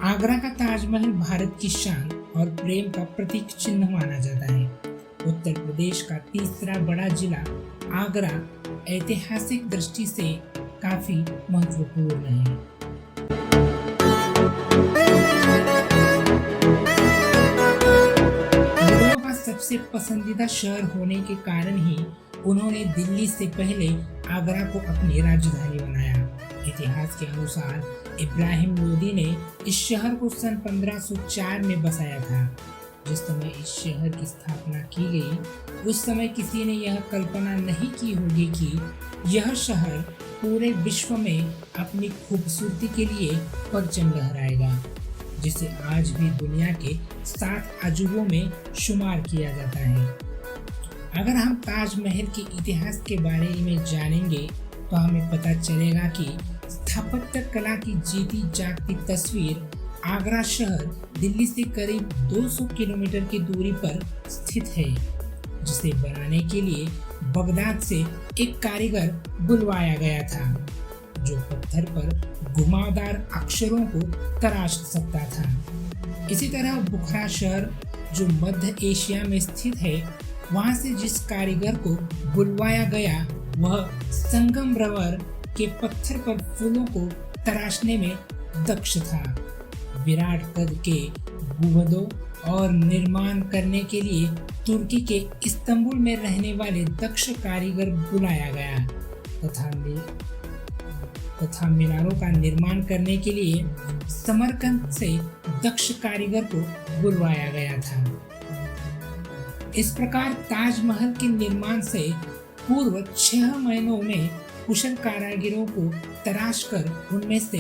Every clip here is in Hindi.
आगरा का ताजमहल भारत की शान और प्रेम का प्रतीक चिन्ह माना जाता है। उत्तर प्रदेश का तीसरा बड़ा जिला आगरा ऐतिहासिक दृष्टि से काफी महत्वपूर्ण है। मुगलों का सबसे पसंदीदा शहर होने के कारण ही उन्होंने दिल्ली से पहले आगरा को अपनी राजधानी बनाया। इतिहास के अनुसार इब्राहिम लोदी ने इस शहर को सन 1504 में बसाया था। जिस समय इस शहर की स्थापना की गई उस समय किसी ने यह कल्पना नहीं की होगी कि यह शहर पूरे विश्व में अपनी खूबसूरती के लिए परचम लहराएगा, जिसे आज भी दुनिया के 7 अजूबों में शुमार किया जाता है। अगर हम ताजमहल के इतिहास के बारे में जानेंगे तो हमें पता चलेगा कि स्थापत्य कला की जीती जागती तस्वीर आगरा शहर दिल्ली से करीब 200 किलोमीटर की दूरी पर स्थित है, जिसे बनाने के लिए बगदाद से एक कारीगर बुलवाया गया था जो पत्थर पर घुमावदार अक्षरों को तराश सकता था। इसी तरह बुखारा शहर जो मध्य एशिया में स्थित है, वहां से जिस कारीगर को बुलवाया गया वह संगमरमर के पत्थर पर फूलों को तराशने में दक्ष था। विराट कद के गुंबदों और निर्माण करने के लिए तुर्की के इस्तांबुल में रहने वाले दक्ष कारीगर बुलाया गया तथा मीनारों का निर्माण करने के लिए समरकंद से दक्ष कारीगर को बुलवाया गया था। इस प्रकार ताजमहल के निर्माण से पूर्व 6 महीनों में कुशल कारीगरों को तराश कर उनमें से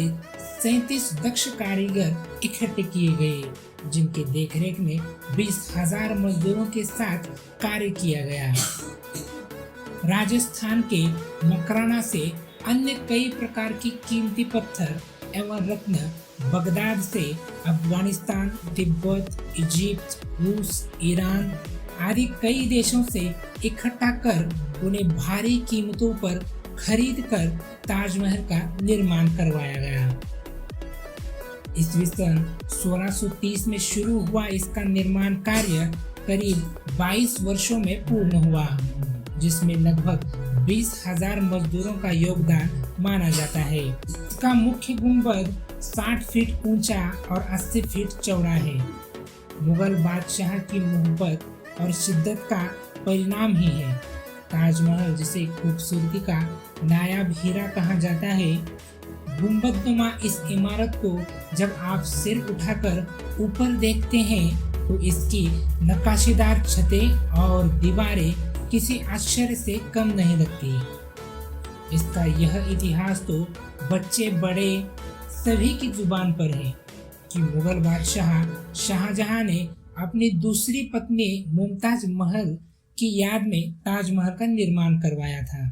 37 दक्ष कारीगर इकट्ठे किए गए, जिनके देखरेख में 20,000 मजदूरों के साथ कार्य किया गया। राजस्थान के मकराना से अन्य कई प्रकार की कीमती पत्थर एवं रत्न बगदाद से अफगानिस्तान, तिब्बत, इजिप्ट, रूस, ईरान आदि कई देशों से इकट्ठा कर उन्हें भारी कीमतों पर खरीद कर ताजमहल का निर्माण करवाया गया। ईस्वी सन 1630 में शुरू हुआ इसका निर्माण कार्य करीब 22 वर्षों में पूर्ण हुआ, जिसमें लगभग 20,000 मजदूरों का योगदान माना जाता है। इसका मुख्य गुंबद 60 फीट ऊंचा और 80 फीट चौड़ा है। मुगल बादशाह की मोहब्बत और शिद्दत का परिणाम ही है ताजमहल, जिसे खूबसूरती का नायाब हीरा कहा जाता है। गुंबदनुमा इस इमारत को जब आप सिर उठाकर ऊपर देखते हैं तो इसकी नक्काशीदार छतें और दीवारें किसी आश्चर्य से कम नहीं लगती। इसका यह इतिहास तो बच्चे बड़े सभी की जुबान पर है कि मुगल बादशाह शाहजहां ने अपनी दूसरी पत्नी मुमताज महल की याद में ताजमहल का निर्माण करवाया था।